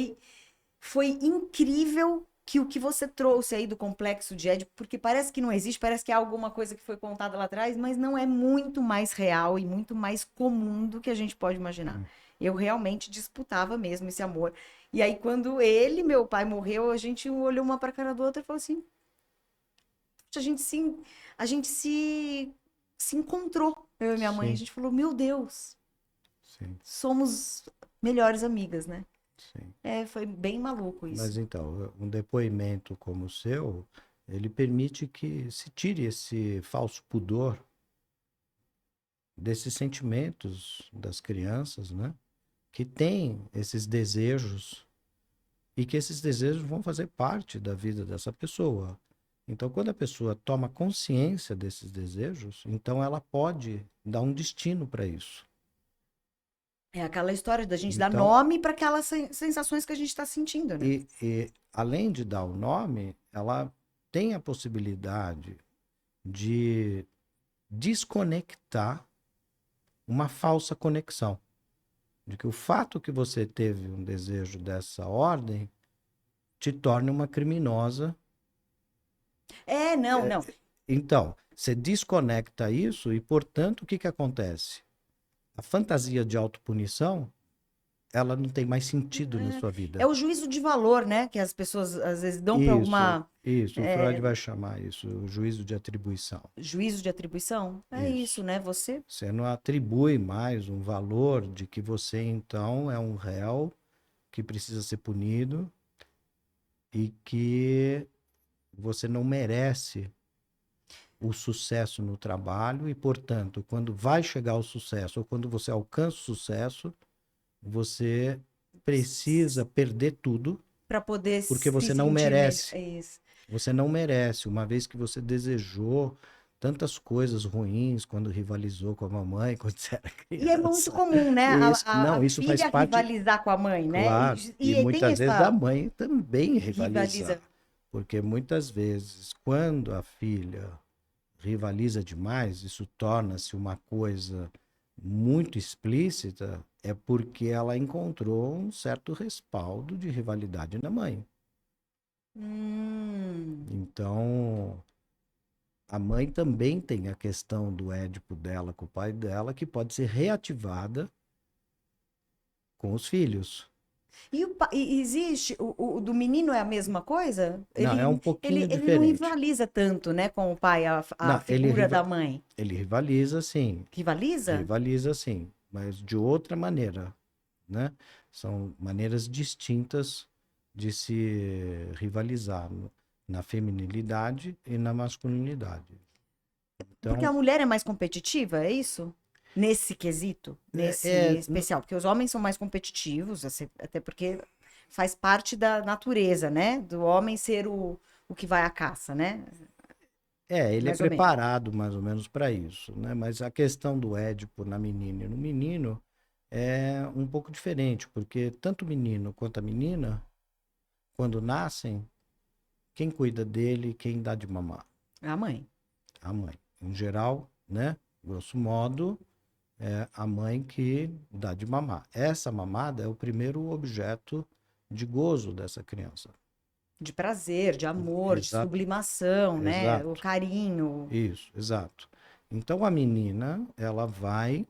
foi incrível que o que você trouxe aí do complexo de Édipo, porque parece que não existe, parece que é alguma coisa que foi contada lá atrás, mas não é muito mais real e muito mais comum do que a gente pode imaginar. Hum. Eu realmente disputava mesmo esse amor. E aí, quando ele, meu pai, morreu, a gente olhou uma para a cara do outro e falou assim: a gente se, se encontrou, eu e minha mãe. A Sim, gente falou: meu Deus, sim, somos melhores amigas, né? sim. É, foi bem maluco Mas isso. então, um depoimento como o seu, ele permite que se tire esse falso pudor desses sentimentos das crianças, né? Que têm esses desejos e que esses desejos vão fazer parte da vida dessa pessoa. Então, quando a pessoa toma consciência desses desejos, então ela pode dar um destino para isso. É aquela história da gente dar Então, nome para aquelas sensações que a gente está sentindo, né? e além de dar o nome, ela tem a possibilidade de desconectar uma falsa conexão. De que o fato que você teve um desejo dessa ordem te torne uma criminosa. É, não, não. Então, você desconecta isso e, portanto, o que que acontece? A fantasia de autopunição, ela não tem mais sentido na sua É vida. o juízo de valor, né? Que as pessoas às vezes dão para Isso, alguma isso. O Freud vai chamar isso, o juízo de atribuição. juízo de atribuição. É isso, Isso. né? Você. Você não atribui mais um valor de que você, então, é um réu que precisa ser punido e que você não merece o sucesso no trabalho e, portanto, quando vai chegar ao sucesso ou quando você alcança o sucesso, você precisa perder tudo Para poder porque se você não sentir melhor. merece. É isso. Você não merece, uma vez que você desejou tantas coisas ruins quando rivalizou com a mamãe, quando você era E é muito criança. comum, né? Isso, A não, isso faz filha parte, rivalizar com a mãe, né? claro, e E tem muitas vezes a essa mãe também rivalizar. rivaliza. Porque muitas vezes, quando a filha rivaliza demais, isso torna-se uma coisa muito explícita, é porque ela encontrou um certo respaldo de rivalidade na mãe. Hum. Então, a mãe também tem a questão do Édipo dela com o pai dela, que pode ser reativada com os filhos. E existe, o do menino é a mesma coisa? Não, é um pouquinho Ele não diferente. rivaliza tanto, né, com o pai, a Não, figura da mãe. ele rivaliza sim, Rivaliza? mas de outra maneira, né? São maneiras distintas de se rivalizar na feminilidade e na masculinidade. Porque a Então, mulher é mais competitiva, é isso? Nesse quesito, é, nesse é, especial. Porque os homens são mais competitivos, assim, até porque faz parte da natureza, né? Do homem ser o que vai à caça, né? ele é Mais ou menos. preparado mais ou menos para isso, né? Mas a questão do Édipo na menina e no menino é um pouco diferente, porque tanto o menino quanto a menina, quando nascem, quem cuida dele, quem dá de mamar? É a mãe. A mãe. Em geral, né? Grosso modo, é a mãe que dá de mamar. Essa mamada é o primeiro objeto de gozo dessa criança. De prazer, de amor, de Exato, sublimação, né? O exato. carinho. Isso, exato. Então a menina, ela vai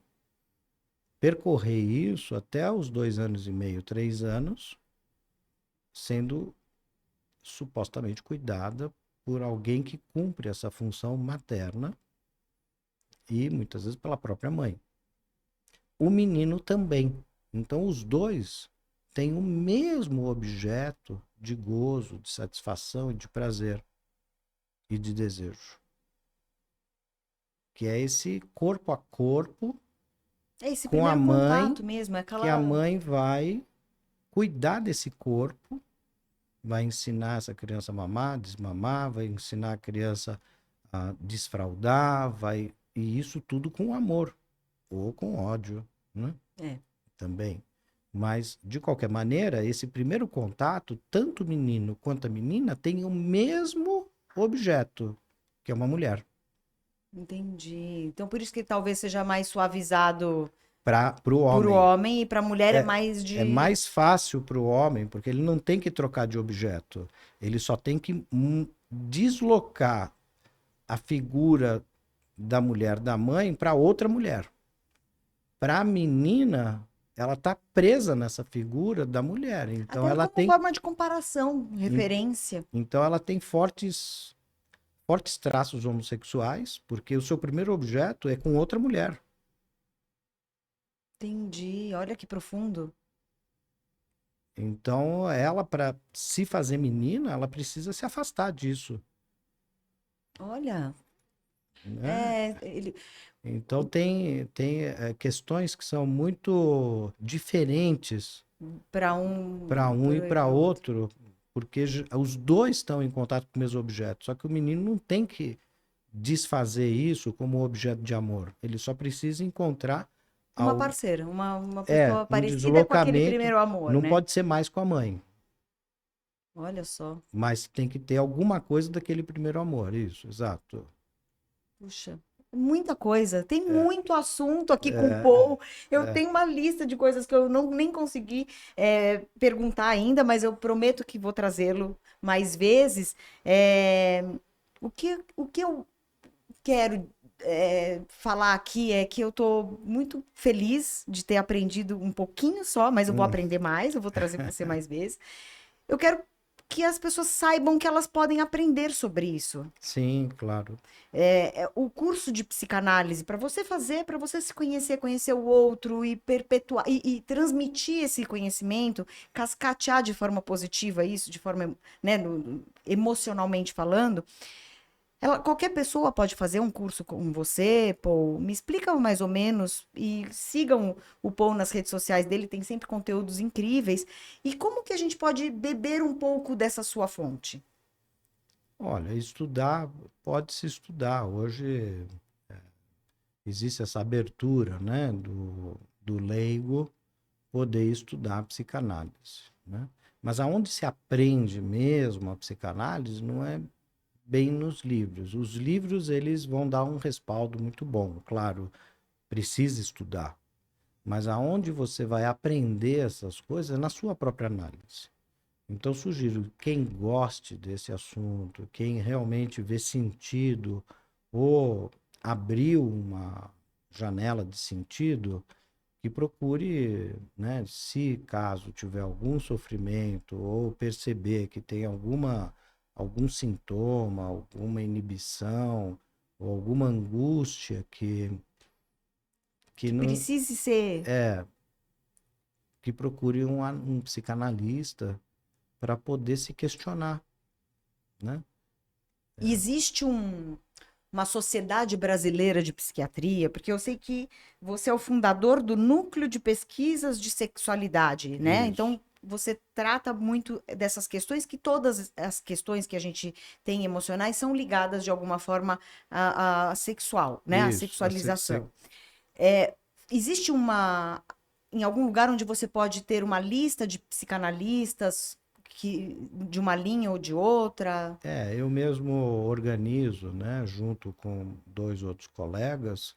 percorrer isso até os 2 anos e meio, 3 anos, sendo supostamente cuidada por alguém que cumpre essa função materna e muitas vezes pela própria mãe. O menino também. Então os dois têm o mesmo objeto de gozo, de satisfação e de prazer e de desejo, que é esse corpo a corpo É esse com a primeiro mãe, contato mesmo, é que a aquela. mãe vai cuidar desse corpo, vai ensinar essa criança a mamar, desmamar, vai ensinar a criança a desfraldar, e isso tudo com amor ou com ódio, né? É. Também. Mas, de qualquer maneira, esse primeiro contato, tanto o menino quanto a menina têm o mesmo objeto, que é uma mulher. Entendi. Então, por isso que talvez seja mais suavizado Para o por o homem. homem e para a mulher é É, mais é de. mais fácil para o homem, porque ele não tem que trocar de objeto. Ele só tem que deslocar a figura da mulher, da mãe, para outra mulher. Para a menina, ela está presa nessa figura da mulher. Então Até ela como tem, forma de comparação, referência. então ela tem fortes traços homossexuais, porque o seu primeiro objeto é com outra mulher. Entendi. Olha que profundo. Então ela, para se fazer menina, ela precisa se afastar disso, Olha, né? ele Então tem questões que são muito diferentes para para um um e e para para outro. outro, porque os dois estão em contato com o mesmo objeto. Só que o menino não tem que desfazer isso como objeto de amor. Ele só precisa encontrar Uma algo, parceira, uma pessoa um parecida com aquele deslocamento. primeiro amor, Não né? pode ser mais com a mãe, Olha só. mas tem que ter alguma coisa daquele primeiro amor. Isso, exato. Puxa, muita coisa. Tem É, muito assunto aqui com o é, Paul. Eu é. tenho uma lista de coisas que eu não nem consegui perguntar ainda, mas eu prometo que vou trazê-lo mais vezes. É, o que eu quero falar aqui é que eu estou muito feliz de ter aprendido um pouquinho só, mas eu vou Hum, aprender mais, eu vou trazer você mais vezes. Eu quero que as pessoas saibam que elas podem aprender sobre isso. sim, claro. O curso de psicanálise para você fazer, para você se conhecer, conhecer o outro e perpetuar e transmitir esse conhecimento, cascatear de forma positiva isso, de forma, né, emocionalmente falando. Qualquer pessoa pode fazer um curso com você, Paul. Me explica mais ou menos e sigam o Paul nas redes sociais dele, tem sempre conteúdos incríveis. E como que a gente pode beber um pouco dessa sua fonte? Olha, estudar, pode-se estudar. Hoje existe essa abertura, né, do leigo poder estudar a psicanálise, né? Mas aonde se aprende mesmo a psicanálise não é bem nos livros. Os livros, eles vão dar um respaldo muito bom, claro, precisa estudar. Mas aonde você vai aprender essas coisas é na sua própria análise. Então, sugiro quem goste desse assunto, quem realmente vê sentido ou abriu uma janela de sentido, que procure, né, se caso tiver algum sofrimento ou perceber que tem algum sintoma, alguma inibição ou alguma angústia que Que não precise ser. é que procure um psicanalista para poder se questionar, né? Existe uma sociedade brasileira de psiquiatria, porque eu sei que você é o fundador do Núcleo de Pesquisas de Sexualidade, né? Isso, Então, você trata muito dessas questões, que todas as questões que a gente tem emocionais são ligadas de alguma forma à sexual, né? À isso. sexualização. Existe em algum lugar onde você pode ter uma lista de psicanalistas de uma linha ou de outra? Eu mesmo organizo, né, junto com dois outros colegas,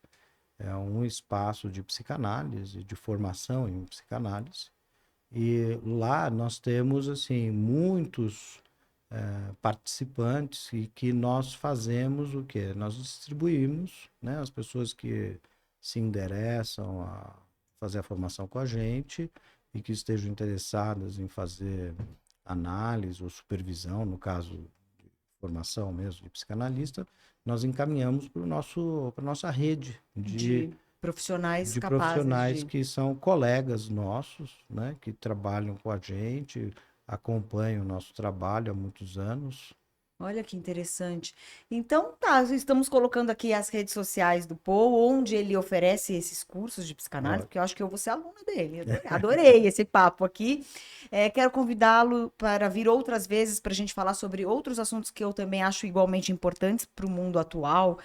um espaço de psicanálise, de formação em psicanálise. E lá nós temos assim muitos participantes e que nós fazemos o quê? Nós distribuímos, né, as pessoas que se endereçam a fazer a formação com a gente e que estejam interessadas em fazer análise ou supervisão, no caso de formação mesmo de psicanalista, nós encaminhamos para a nossa rede De profissionais de capazes profissionais de. que são colegas nossos, né, que trabalham com a gente, acompanham o nosso trabalho há muitos anos. Olha que interessante. Então, tá, estamos colocando aqui as redes sociais do Paul, onde ele oferece esses cursos de psicanálise, Ó, porque eu acho que eu vou ser aluna dele. Adorei esse papo aqui. Quero convidá-lo para vir outras vezes para a gente falar sobre outros assuntos que eu também acho igualmente importantes para o mundo atual.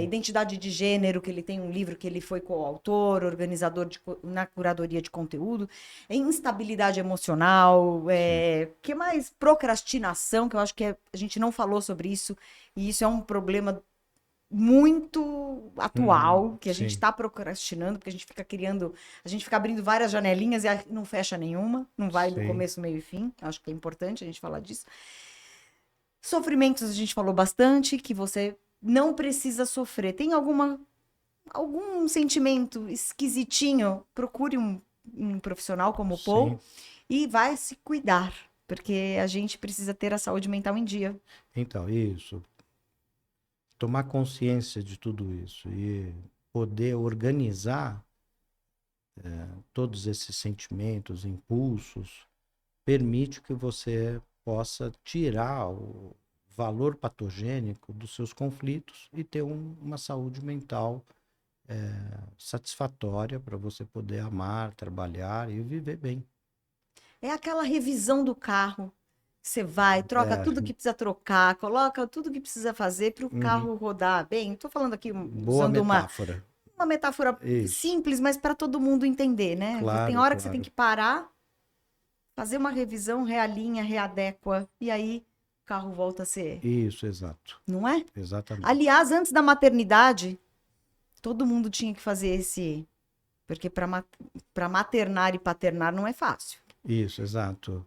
Identidade de gênero, que ele tem um livro que ele foi coautor, organizador na curadoria de conteúdo. Instabilidade emocional, que mais? Procrastinação, que eu acho que a gente não falou sobre isso, e isso é um problema muito atual, que a gente sim. está procrastinando, porque a gente fica criando, a gente fica abrindo várias janelinhas e não fecha nenhuma, não vai do Sim. começo, meio e fim. Acho que é importante a gente falar disso. Sofrimentos a gente falou bastante, que você não precisa sofrer. Tem algum sentimento esquisitinho, procure um profissional como o Paul Sim. e vai se cuidar, porque a gente precisa ter a saúde mental em dia. Então, isso. Tomar consciência de tudo isso e poder organizar todos esses sentimentos, impulsos, permite que você possa tirar o valor patogênico dos seus conflitos e ter uma saúde mental satisfatória para você poder amar, trabalhar e viver bem. É aquela revisão do carro. Você vai, troca tudo que precisa trocar, coloca tudo que precisa fazer para o carro rodar bem. Estou falando aqui Boa usando metáfora. uma metáfora Isso. simples, mas para todo mundo entender, né? Tem Claro, hora que você tem claro. que parar, fazer uma revisão, realinha, readequa, e aí o carro volta a ser, Isso, exato. não é? Exatamente. Aliás, antes da maternidade, todo mundo tinha que fazer porque para maternar e paternar não é fácil. Isso, exato.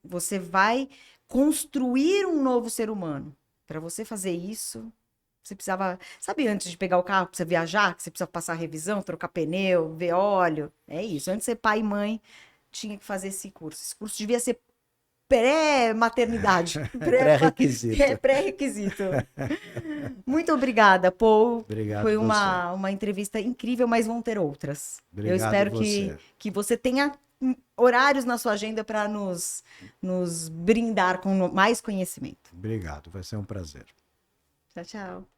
Você vai construir um novo ser humano. Para você fazer isso, você precisava. Sabe, antes de pegar o carro para você viajar, que você precisa passar revisão, trocar pneu, ver óleo? É isso. Antes de ser pai e mãe, tinha que fazer esse curso. Esse curso devia ser pré-maternidade. Pré-requisito. Pré-requisito. Muito obrigada, Paul. Obrigado Foi você. uma entrevista incrível, mas vão ter outras. Eu Obrigado espero você. que você tenha horários na sua agenda para nos brindar com mais conhecimento. Obrigado, vai ser um prazer. Tchau, tchau.